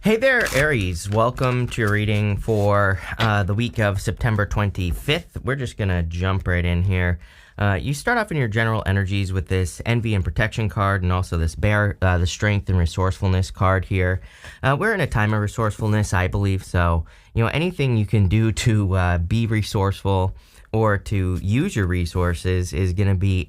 Hey there, Aries. Welcome to your reading for the week of September 25th. We're just going to jump right in here. You start off in your general energies with this Envy and Protection card and also this Bear, the Strength and Resourcefulness card here. We're in a time of resourcefulness, I believe, so anything you can do to be resourceful or to use your resources is going to be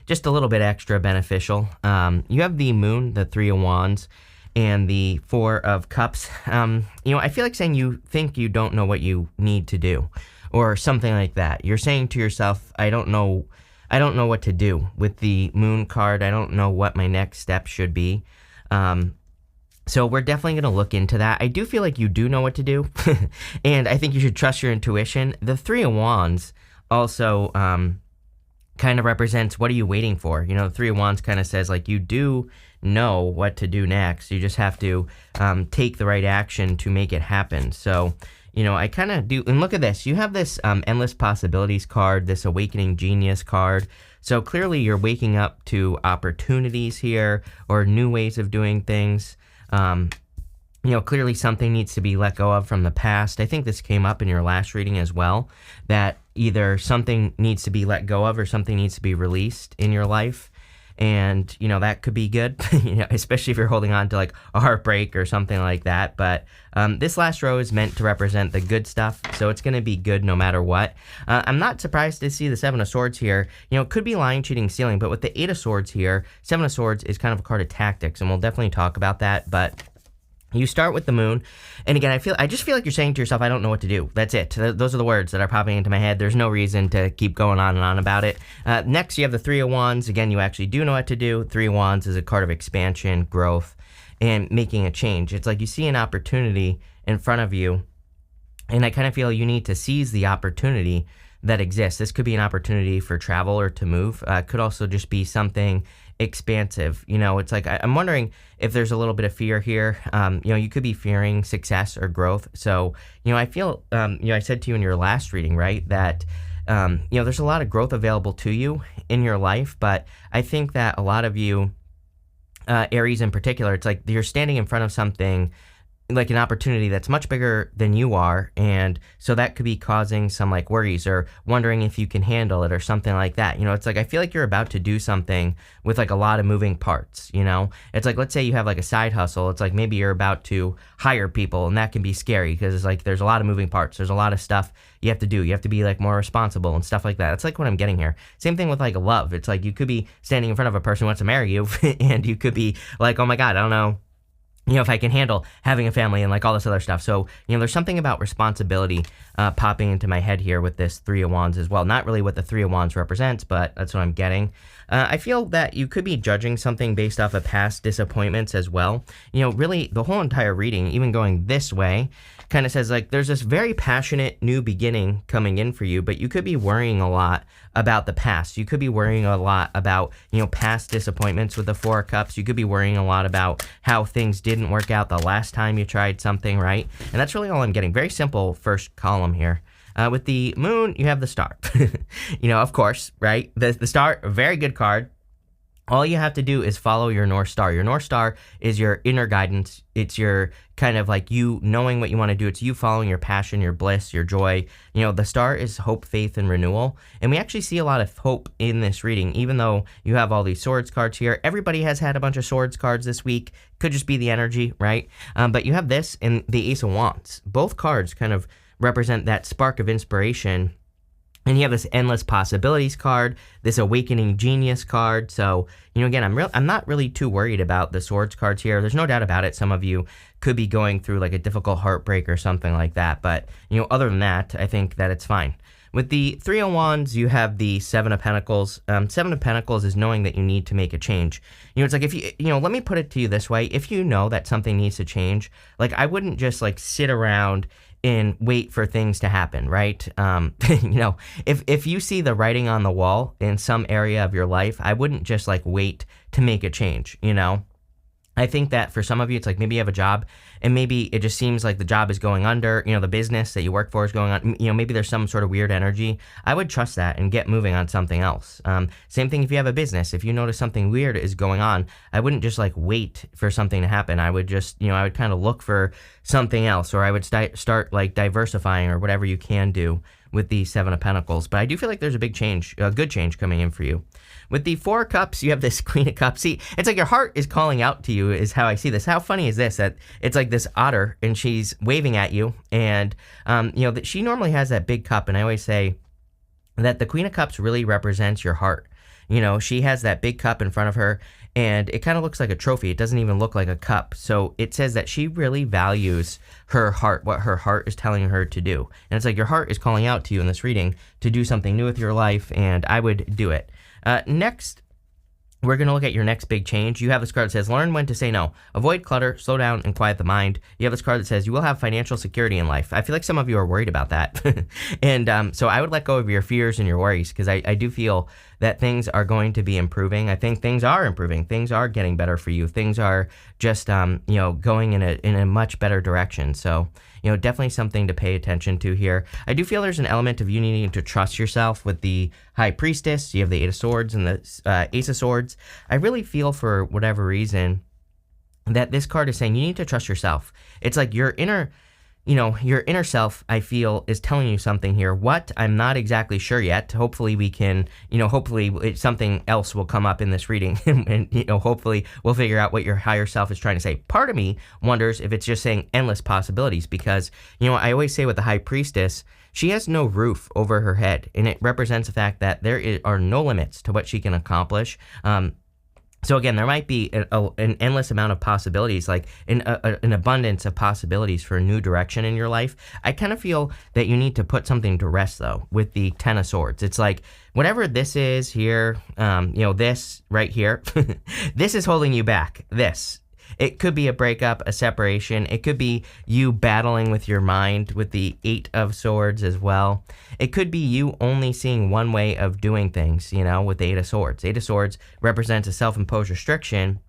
just a little bit extra beneficial. You have the Moon, the Three of Wands, and the Four of Cups. I feel like saying you think you don't know what you need to do or something like that. You're saying to yourself, I don't know what to do. With the Moon card, I don't know what my next step should be. So we're definitely going to look into that. I do feel like you do know what to do, and I think you should trust your intuition. The Three of Wands also kind of represents, what are you waiting for? The Three of Wands kind of says, like, you do know what to do next. You just have to take the right action to make it happen. So, I kind of do. And look at this. You have this Endless Possibilities card, this Awakening Genius card. So clearly you're waking up to opportunities here or new ways of doing things. Clearly something needs to be let go of from the past. I think this came up in your last reading as well, that either something needs to be let go of or something needs to be released in your life. And, that could be good, especially if you're holding on to like a heartbreak or something like that. But this last row is meant to represent the good stuff. So it's going to be good no matter what. I'm not surprised to see the Seven of Swords here. It could be lying, cheating, stealing. But with the Eight of Swords here, Seven of Swords is kind of a card of tactics. And we'll definitely talk about that. But you start with the Moon, and again, I just feel like you're saying to yourself, I don't know what to do. That's it. Those are the words that are popping into my head. There's no reason to keep going on and on about it. Next, you have the Three of Wands. Again, you actually do know what to do. Three of Wands is a card of expansion, growth, and making a change. It's like you see an opportunity in front of you, and I kind of feel you need to seize the opportunity that exists. This could be an opportunity for travel or to move. Could also just be something expansive. It's like I'm wondering if there's a little bit of fear here. You could be fearing success or growth. So I feel I said to you in your last reading, right, that there's a lot of growth available to you in your life, but I think that a lot of you, Aries in particular, it's like you're standing in front of something like an opportunity that's much bigger than you are, and so that could be causing some like worries or wondering if you can handle it or something like that. It's like I feel like you're about to do something with like a lot of moving parts. It's like, let's say you have like a side hustle. It's like maybe you're about to hire people, and that can be scary because it's like there's a lot of moving parts. There's a lot of stuff you have to do. You have to be like more responsible and stuff like that. That's like what I'm getting here. Same thing with like love. It's like you could be standing in front of a person who wants to marry you and you could be like, oh my God, I don't know if I can handle having a family and like all this other stuff. So, there's something about responsibility popping into my head here with this Three of Wands as well. Not really what the Three of Wands represents, but that's what I'm getting. I feel that you could be judging something based off of past disappointments as well. Really the whole entire reading, even going this way, kind of says like there's this very passionate new beginning coming in for you, but you could be worrying a lot about the past. You could be worrying a lot about, past disappointments with the Four of Cups. You could be worrying a lot about how things didn't work out the last time you tried something, right? And that's really all I'm getting. Very simple first column here. With the Moon, you have the Star. Of course, right? The Star, a very good card. All you have to do is follow your North Star. Your North Star is your inner guidance. It's your kind of like you knowing what you want to do. It's you following your passion, your bliss, your joy. The Star is hope, faith, and renewal. And we actually see a lot of hope in this reading, even though you have all these Swords cards here. Everybody has had a bunch of Swords cards this week. Could just be the energy, right? But you have this and the Ace of Wands. Both cards kind of represent that spark of inspiration. And you have this Endless Possibilities card, this Awakening Genius card. So, again, I'm not really too worried about the Swords cards here. There's no doubt about it. Some of you could be going through like a difficult heartbreak or something like that. But, other than that, I think that it's fine. With the Three of Wands, you have the Seven of Pentacles. Seven of Pentacles is knowing that you need to make a change. It's like if let me put it to you this way. If you know that something needs to change, like I wouldn't just like sit around and wait for things to happen, right? If you see the writing on the wall in some area of your life, I wouldn't just like wait to make a change, I think that for some of you, it's like maybe you have a job and maybe it just seems like the job is going under, the business that you work for is going on, maybe there's some sort of weird energy. I would trust that and get moving on something else. Same thing if you have a business. If you notice something weird is going on, I wouldn't just like wait for something to happen. I would just, I would kind of look for something else, or I would start like diversifying or whatever you can do with the Seven of Pentacles. But I do feel like there's a big change, a good change coming in for you. With the Four of Cups, you have this Queen of Cups. See, it's like your heart is calling out to you is how I see this. How funny is this? That it's like this otter and she's waving at you. And, that she normally has that big cup. And I always say that the Queen of Cups really represents your heart. She has that big cup in front of her and it kind of looks like a trophy. It doesn't even look like a cup. So it says that she really values her heart, what her heart is telling her to do. And it's like your heart is calling out to you in this reading to do something new with your life, and I would do it. Next, we're going to look at your next big change. You have this card that says, learn when to say no. Avoid clutter, slow down, and quiet the mind. You have this card that says, you will have financial security in life. I feel like some of you are worried about that. And so I would let go of your fears and your worries, because I do feel that things are going to be improving. I think things are improving. Things are getting better for you. Things are just, going in a much better direction. So, definitely something to pay attention to here. I do feel there's an element of you needing to trust yourself with the High Priestess. You have the Eight of Swords and the Ace of Swords. I really feel for whatever reason that this card is saying you need to trust yourself. It's like your inner self, I feel, is telling you something here. What? I'm not exactly sure yet. Hopefully we can, hopefully something else will come up in this reading and, hopefully we'll figure out what your higher self is trying to say. Part of me wonders if it's just saying endless possibilities because, I always say with the High Priestess, she has no roof over her head, and it represents the fact that there are no limits to what she can accomplish. So again, there might be an endless amount of possibilities, like an abundance of possibilities for a new direction in your life. I kind of feel that you need to put something to rest, though, with the Ten of Swords. It's like, whatever this is here, this right here, this is holding you back, this. It could be a breakup, a separation. It could be you battling with your mind with the Eight of Swords as well. It could be you only seeing one way of doing things, with the Eight of Swords. Eight of Swords represents a self-imposed restriction.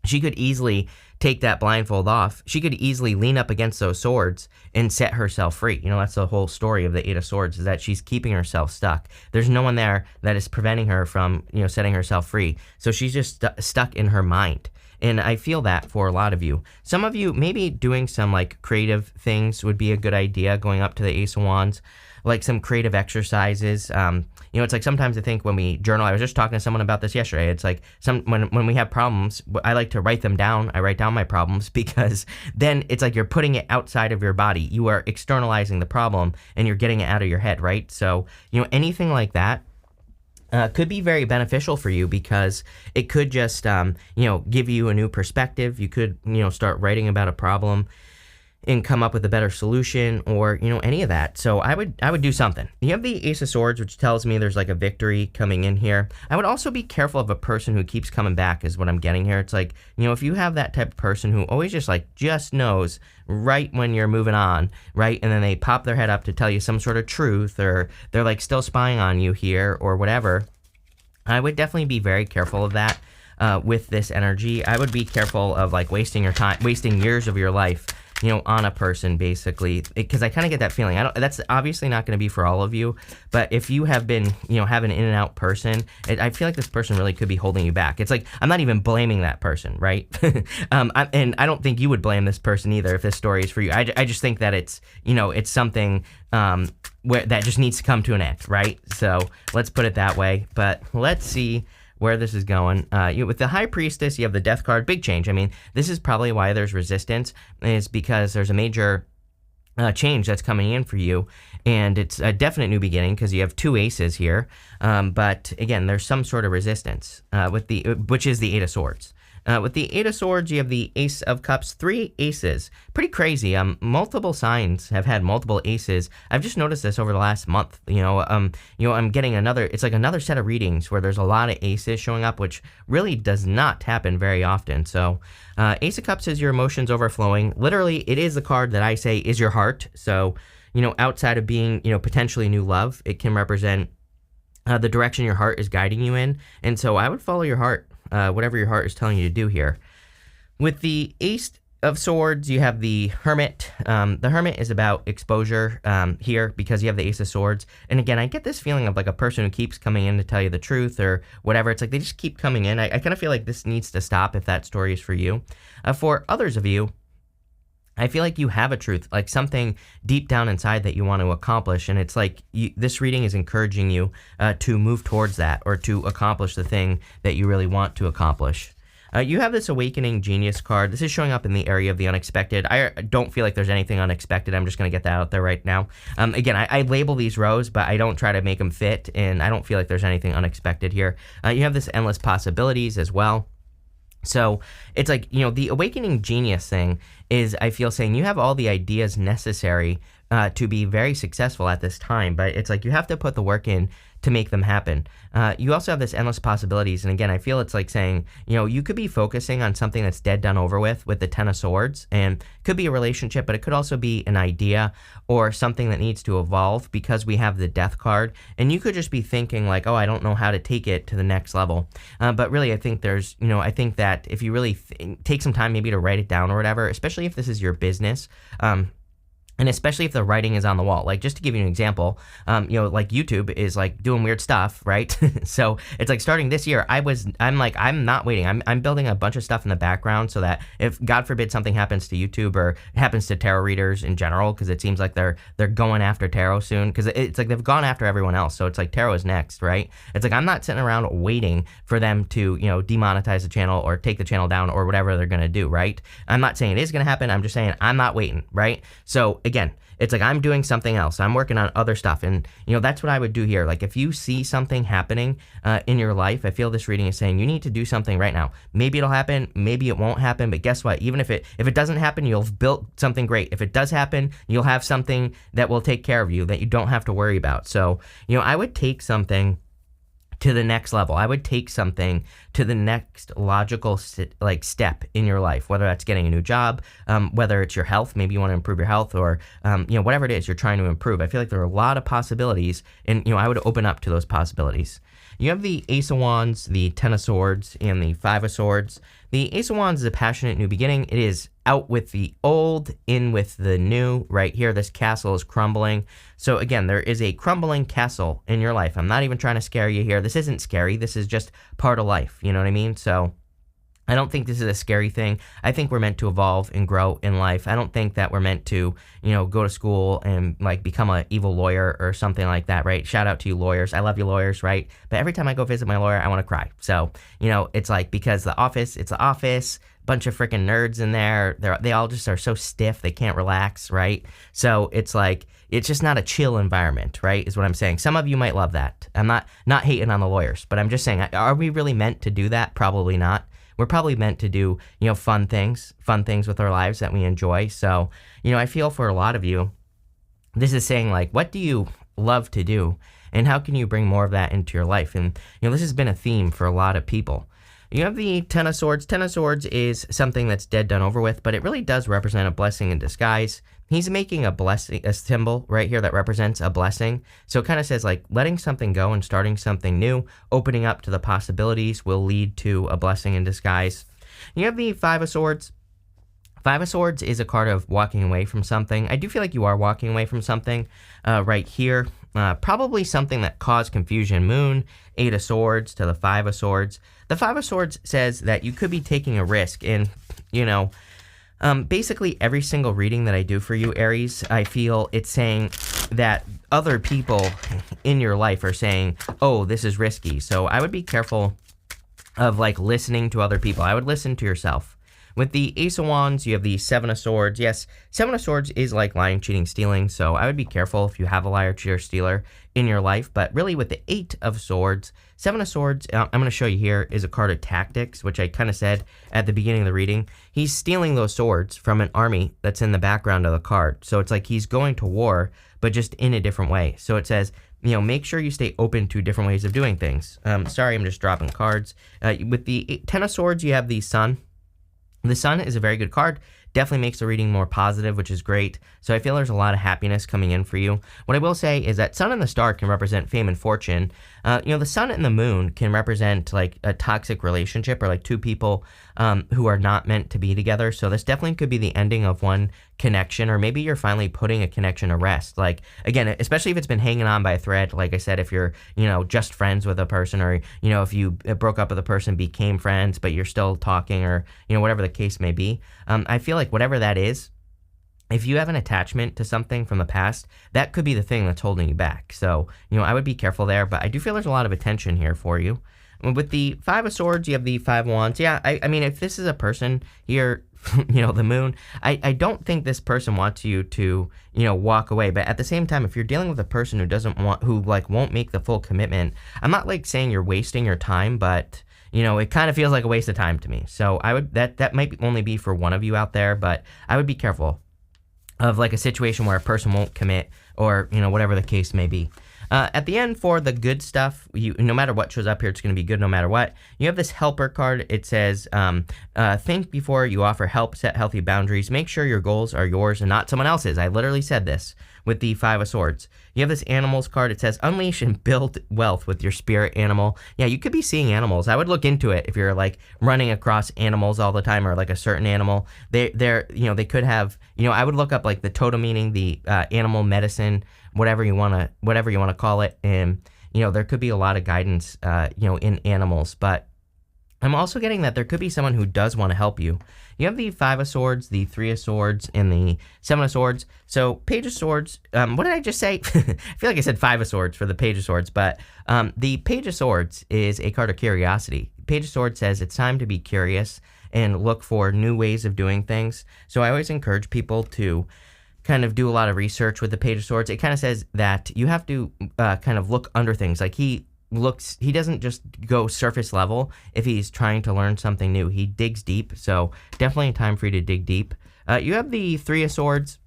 She could easily take that blindfold off. She could easily lean up against those swords and set herself free. That's the whole story of the Eight of Swords, is that she's keeping herself stuck. There's no one there that is preventing her from, setting herself free. So she's just stuck in her mind. And I feel that for a lot of you. Some of you, maybe doing some like creative things would be a good idea, going up to the Ace of Wands, like some creative exercises. It's like sometimes I think when we journal, I was just talking to someone about this yesterday. It's like when we have problems, I like to write them down. I write down my problems because then it's like you're putting it outside of your body. You are externalizing the problem and you're getting it out of your head, right? So, anything like that could be very beneficial for you because it could just, give you a new perspective. You could, start writing about a problem and come up with a better solution or, any of that. So I would do something. You have the Ace of Swords, which tells me there's like a victory coming in here. I would also be careful of a person who keeps coming back is what I'm getting here. It's like, if you have that type of person who always just knows right when you're moving on, right? And then they pop their head up to tell you some sort of truth, or they're like still spying on you here or whatever. I would definitely be very careful of that with this energy. I would be careful of like wasting your time, wasting years of your life, on a person basically, because I kind of get that feeling. That's obviously not going to be for all of you, but if you have been, have an in and out person, I feel like this person really could be holding you back. It's like, I'm not even blaming that person, right? And I don't think you would blame this person either if this story is for you. I just think that it's, it's something where that just needs to come to an end, right? So let's put it that way, but let's see where this is going. With the High Priestess, you have the Death card. Big change. I mean, this is probably why there's resistance, is because there's a major change that's coming in for you, and it's a definite new beginning because you have two aces here. But again, there's some sort of resistance which is the Eight of Swords. With the Eight of Swords, you have the Ace of Cups, 3 aces. Pretty crazy. Multiple signs have had multiple aces. I've just noticed this over the last month. I'm getting it's like another set of readings where there's a lot of aces showing up, which really does not happen very often. So, Ace of Cups is your emotions overflowing. Literally, it is the card that I say is your heart. So, outside of being, potentially new love, it can represent the direction your heart is guiding you in. And so I would follow your heart. Whatever your heart is telling you to do here. With the Ace of Swords, you have the Hermit. The Hermit is about exposure here because you have the Ace of Swords. And again, I get this feeling of like a person who keeps coming in to tell you the truth or whatever. It's like they just keep coming in. I kind of feel like this needs to stop if that story is for you. For others of you, I feel like you have a truth, like something deep down inside that you want to accomplish. And it's like this reading is encouraging you to move towards that or to accomplish the thing that you really want to accomplish. You have this Awakening Genius card. This is showing up in the area of the unexpected. I don't feel like there's anything unexpected. I'm just going to get that out there right now. Again, I label these rows, but I don't try to make them fit, and I don't feel like there's anything unexpected here. You have this Endless Possibilities as well. So it's like, the Awakening Genius thing is, I feel, saying you have all the ideas necessary to be very successful at this time, but it's like you have to put the work in to make them happen. You also have this Endless Possibilities, and again, I feel it's like saying, you could be focusing on something that's dead done over with the Ten of Swords, and could be a relationship, but it could also be an idea or something that needs to evolve because we have the Death card, and you could just be thinking like, oh, I don't know how to take it to the next level. But really, I think there's, I think that if you really take some time maybe to write it down or whatever, especially if this is your business, and especially if the writing is on the wall. Like, just to give you an example, like YouTube is like doing weird stuff, right? So it's like starting this year, I'm not waiting. I'm building a bunch of stuff in the background so that if God forbid something happens to YouTube or happens to tarot readers in general, because it seems like they're going after tarot soon, because it's like they've gone after everyone else. So it's like tarot is next, right? It's like I'm not sitting around waiting for them to, demonetize the channel or take the channel down or whatever they're going to do, right? I'm not saying it is going to happen. I'm just saying I'm not waiting, right? So again, it's like I'm doing something else. I'm working on other stuff. And, that's what I would do here. Like if you see something happening in your life, I feel this reading is saying you need to do something right now. Maybe it'll happen. Maybe it won't happen. But guess what? Even if it doesn't happen, you'll have built something great. If it does happen, you'll have something that will take care of you that you don't have to worry about. So, I would take something to the next level. I would take something to the next logical step in your life, whether that's getting a new job, whether it's your health, maybe you want to improve your health, or whatever it is you're trying to improve. I feel like there are a lot of possibilities, and I would open up to those possibilities. You have the Ace of Wands, the Ten of Swords, and the Five of Swords. The Ace of Wands is a passionate new beginning. It is out with the old, in with the new. Right here, this castle is crumbling. So again, there is a crumbling castle in your life. I'm not even trying to scare you here. This isn't scary. This is just part of life. You know what I mean? So I don't think this is a scary thing. I think we're meant to evolve and grow in life. I don't think that we're meant to, go to school and like become an evil lawyer or something like that, right? Shout out to you lawyers. I love you lawyers, right? But every time I go visit my lawyer, I want to cry. So, it's like because it's the office, bunch of freaking nerds in there. They all just are so stiff. They can't relax, right? So it's like, it's just not a chill environment, right? Is what I'm saying. Some of you might love that. I'm not hating on the lawyers, but I'm just saying, are we really meant to do that? Probably not. We're probably meant to do, fun things with our lives that we enjoy. So, I feel for a lot of you, this is saying like, what do you love to do? And how can you bring more of that into your life? And, this has been a theme for a lot of people. You have the Ten of Swords. Ten of Swords is something that's dead, done, over with, but it really does represent a blessing in disguise. He's making a symbol right here that represents a blessing. So it kind of says like letting something go and starting something new, opening up to the possibilities will lead to a blessing in disguise. You have the Five of Swords. Five of Swords is a card of walking away from something. I do feel like you are walking away from something right here. Probably something that caused confusion. Moon, Eight of Swords to the Five of Swords. The Five of Swords says that you could be taking a risk in, basically every single reading that I do for you, Aries, I feel it's saying that other people in your life are saying, oh, this is risky. So I would be careful of like listening to other people. I would listen to yourself. With the Ace of Wands, you have the Seven of Swords. Yes, Seven of Swords is like lying, cheating, stealing, so I would be careful if you have a liar, cheater, stealer in your life. But really with the Eight of Swords, Seven of Swords, I'm going to show you here, is a card of tactics, which I kind of said at the beginning of the reading. He's stealing those swords from an army that's in the background of the card. So it's like he's going to war, but just in a different way. So it says, make sure you stay open to different ways of doing things. Sorry, I'm just dropping cards. With the Ten of Swords, you have the Sun. The Sun is a very good card, definitely makes the reading more positive, which is great. So I feel there's a lot of happiness coming in for you. What I will say is that Sun and the Star can represent fame and fortune. The Sun and the Moon can represent like a toxic relationship or like two people who are not meant to be together. So this definitely could be the ending of one connection, or maybe you're finally putting a connection to rest. Like, again, especially if it's been hanging on by a thread, like I said, if you're, just friends with a person, or, if you broke up with a person, became friends, but you're still talking, or, whatever the case may be. I feel like whatever that is, if you have an attachment to something from the past, that could be the thing that's holding you back. So, I would be careful there, but I do feel there's a lot of attention here for you. With the Five of Swords, you have the Five of Wands. Yeah, I mean, if this is a person here, the moon, I don't think this person wants you to, walk away. But at the same time, if you're dealing with a person who won't make the full commitment, I'm not saying you're wasting your time, but it kind of feels like a waste of time to me. So that might only be for one of you out there, but I would be careful of a situation where a person won't commit, or whatever the case may be. At the end, for the good stuff, no matter what shows up here, it's going to be good no matter what. You have this helper card. It says, think before you offer help, set healthy boundaries, make sure your goals are yours and not someone else's. I literally said this with the Five of Swords. You have this animals card. It says, unleash and build wealth with your spirit animal. Yeah, you could be seeing animals. I would look into it if you're running across animals all the time, or a certain animal. They could have, I would look up the totem meaning, the animal medicine, whatever you want to call it. And, there could be a lot of guidance, in animals, but I'm also getting that there could be someone who does want to help you. You have the Five of Swords, the Three of Swords, and the Seven of Swords. So Page of Swords, what did I just say? I feel like I said Five of Swords for the Page of Swords, but the Page of Swords is a card of curiosity. Page of Swords says it's time to be curious and look for new ways of doing things. So I always encourage people to kind of do a lot of research with the Page of Swords. It kind of says that you have to kind of look under things. He doesn't just go surface level if he's trying to learn something new. He digs deep, so definitely a time for you to dig deep. You have the Three of Swords.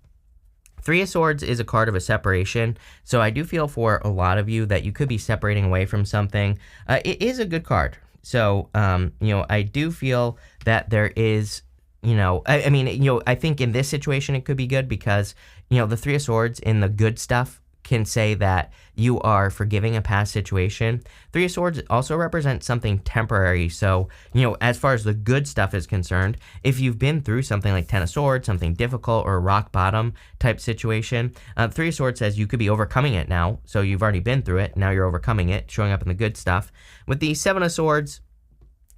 Three of Swords is a card of a separation, so I do feel for a lot of you that you could be separating away from something. It is a good card, so I do feel that there is, I think in this situation it could be good because, the Three of Swords in the good stuff can say that you are forgiving a past situation. Three of Swords also represents something temporary. So, as far as the good stuff is concerned, if you've been through something like Ten of Swords, something difficult or rock bottom type situation, Three of Swords says you could be overcoming it now. So you've already been through it. Now you're overcoming it, showing up in the good stuff. With the Seven of Swords,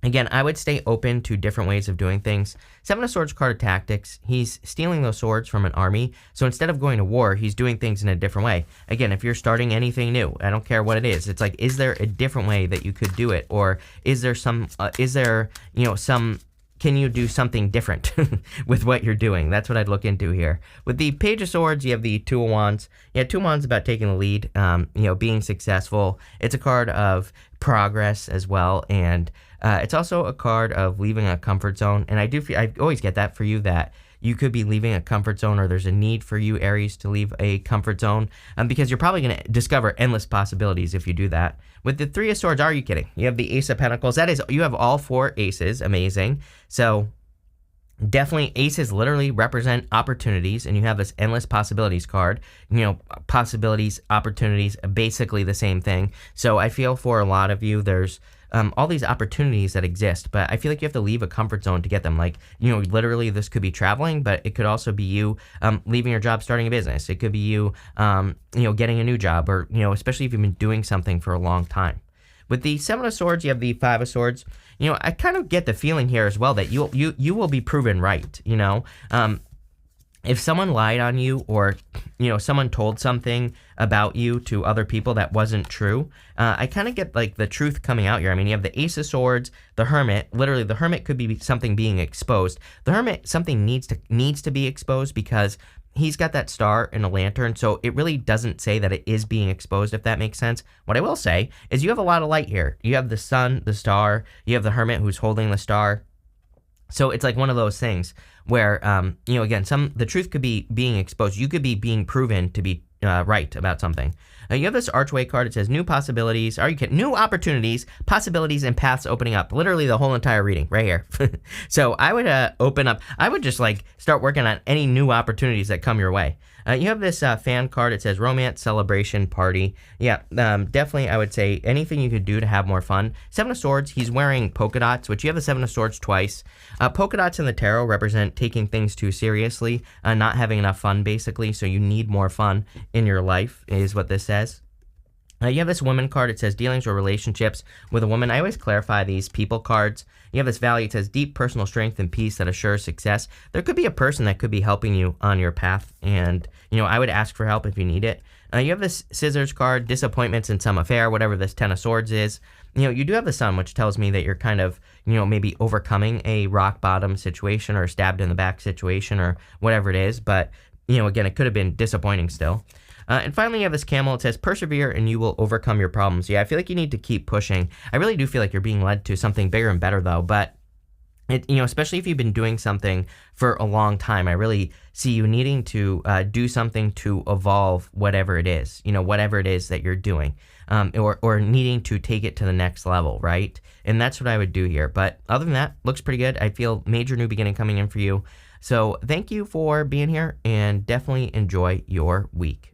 again, I would stay open to different ways of doing things. Seven of Swords card of tactics. He's stealing those swords from an army. So instead of going to war, he's doing things in a different way. Again, if you're starting anything new, I don't care what it is. It's is there a different way that you could do it? Or is there can you do something different with what you're doing? That's what I'd look into here. With the Page of Swords, you have the Two of Wands. Yeah, Two of Wands about taking the lead, being successful. It's a card of progress as well, and it's also a card of leaving a comfort zone. And I always get that for you, that you could be leaving a comfort zone, or there's a need for you, Aries, to leave a comfort zone, because you're probably going to discover endless possibilities if you do that. With the Three of Swords, are you kidding? You have the Ace of Pentacles. That is, you have all four aces. Amazing. So definitely aces literally represent opportunities, and you have this endless possibilities card. Possibilities, opportunities, basically the same thing. So I feel for a lot of you, there's all these opportunities that exist, but I feel like you have to leave a comfort zone to get them. Literally this could be traveling, but it could also be you leaving your job, starting a business. It could be you, getting a new job, or, especially if you've been doing something for a long time. With the Seven of Swords, you have the Five of Swords. I kind of get the feeling here as well that you will be proven right, if someone lied on you, or, someone told something about you to other people that wasn't true, I kind of get the truth coming out here. I mean, you have the Ace of Swords, the Hermit. Literally, the Hermit could be something being exposed. The Hermit, something needs to be exposed because he's got that star and a lantern, so it really doesn't say that it is being exposed, if that makes sense. What I will say is you have a lot of light here. You have the sun, the star, you have the Hermit who's holding the star. So it's one of those things where, again, the truth could be being exposed. You could be being proven to be right about something. You have this archway card. It says new possibilities. Are you kidding? New opportunities, possibilities, and paths opening up. Literally the whole entire reading right here. So I would open up. I would just like start working on any new opportunities that come your way. You have this fan card. It says romance, celebration, party. Yeah, definitely I would say anything you could do to have more fun. Seven of Swords, he's wearing polka dots, which you have the Seven of Swords twice. Polka dots in the tarot represent taking things too seriously, not having enough fun basically, so you need more fun in your life is what this says. You have this woman card. It says dealings or relationships with a woman. I always clarify these people cards. You have this value. It says deep personal strength and peace that assures success. There could be a person that could be helping you on your path, and I would ask for help if you need it. You have this scissors card, disappointments in some affair, whatever this Ten of Swords is. You do have the Sun, which tells me that you're kind of, maybe overcoming a rock bottom situation or stabbed in the back situation or whatever it is. But, again, it could have been disappointing still. And finally, you have this camel. It says, persevere and you will overcome your problems. Yeah, I feel like you need to keep pushing. I really do feel like you're being led to something bigger and better, though. But, especially if you've been doing something for a long time, I really see you needing to do something to evolve whatever it is, whatever it is that you're doing, or needing to take it to the next level, right? And that's what I would do here. But other than that, looks pretty good. I feel major new beginning coming in for you. So thank you for being here and definitely enjoy your week.